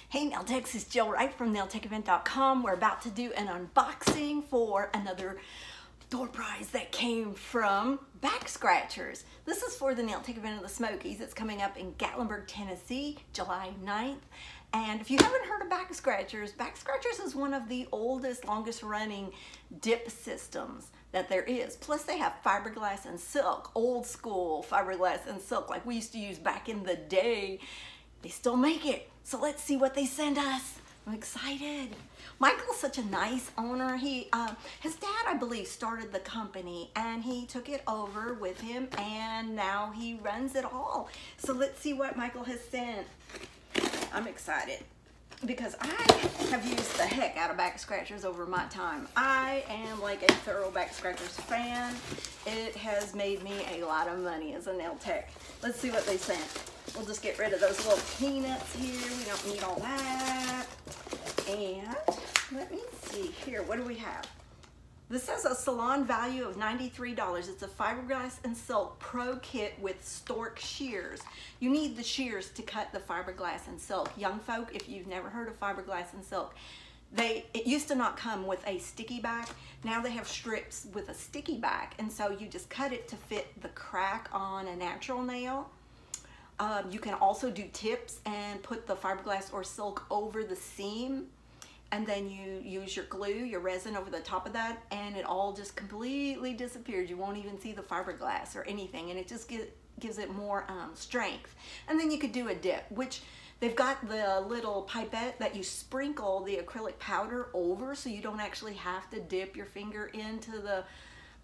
Hey Nail Techs, it's Jill Wright from nailtechevent.com. We're about to do an unboxing for another door prize that came from back scratchers. This is for the Nail Tech event of the Smokies. It's coming up in GATLINBURG, Tennessee, July 9th. And if you haven't heard of back scratchers is one of the oldest, longest running dip systems that there is. Plus they have fiberglass and silk, old school fiberglass and silk like we used to use back in the day. They still make it. So let's see what they send us. I'm excited. Michael's such a nice owner. His dad, I believe, started the company and he took it over with him and now he runs it all. So let's see what Michael has sent. I'm excited because I have used the heck out of back scratchers over my time. I am like a thorough back scratchers fan. It has made me a lot of money as a nail tech. Let's see what they sent. We'll just get rid of those little peanuts here. We don't need all that. And let me see here. What do we have? This has a salon value of $93. It's a fiberglass and silk pro kit with stork shears. You need the shears to cut the fiberglass and silk. Young folk, if you've never heard of fiberglass and silk, it used to not come with a sticky back. Now they have strips with a sticky back, and so you just cut it to fit the crack on a natural nail. You can also do tips and put the fiberglass or silk over the seam, and then you use your glue, your resin over the top of that, and it all just completely disappears. You won't even see the fiberglass or anything, and it just gives it more strength. And then you could do a dip, which they've got the little pipette that you sprinkle the acrylic powder over, so you don't actually have to dip your finger into the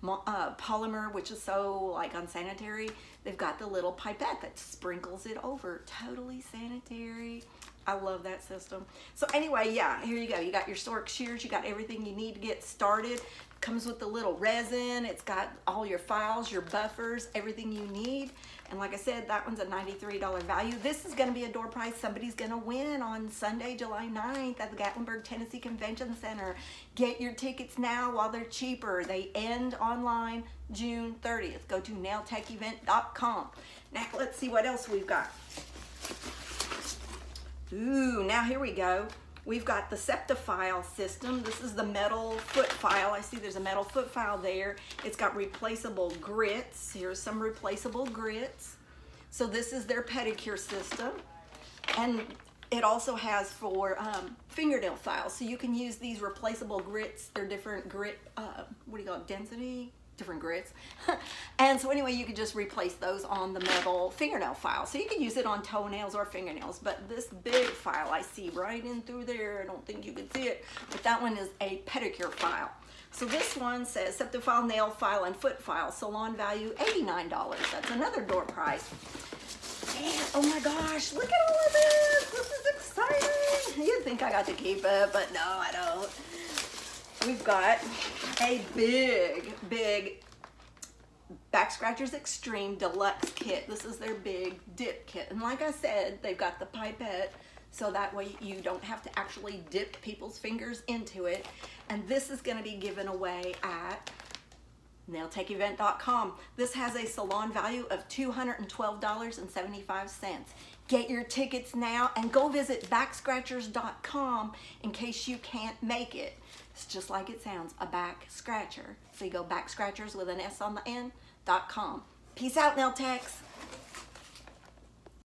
polymer, which is so like unsanitary. They've got the little pipette that sprinkles it over. Totally sanitary. I love that system. So anyway, yeah, here you go. You got your stork shears. You got everything you need to get started. Comes with the little resin. It's got all your files, your buffers, everything you need. And like I said, that one's a $93 value. This is going to be a door prize somebody's going to win on Sunday, July 9th at the GATLINBURG, Tennessee Convention Center. Get your tickets now while they're cheaper. They end online June 30th. Go to nailtechevent.com. Now let's see what else we've got. Ooh, now here we go. We've got the Septifile system. This is the metal foot file. I see there's a metal foot file there. It's got replaceable grits. Here's some replaceable grits. So this is their pedicure system. And it also has for fingernail files. So you can use these replaceable grits. They're different grit, what do you call it, density? Different grits. And so anyway, you could just replace those on the metal fingernail file. So you can use it on toenails or fingernails, but this big file I see right in through there, I don't think you can see it, but that one is a pedicure file. So this one says Septifile nail file and foot file, salon value $89. That's another door prize. And oh my gosh, look at all of this. This is exciting. You'd think I got to keep it, but no, I don't. We've got a big Back Scratchers Extreme Deluxe kit. This is their big dip kit. And like I said, they've got the pipette, so that way you don't have to actually dip people's fingers into it. And this is going to be given away at nailtechevent.com. This has a salon value of $212.75. Get your tickets now and go visit backscratchers.com in case you can't make it. It's just like it sounds, a back scratcher. So you go backscratchers with an S on the end.com. Peace out, nail techs.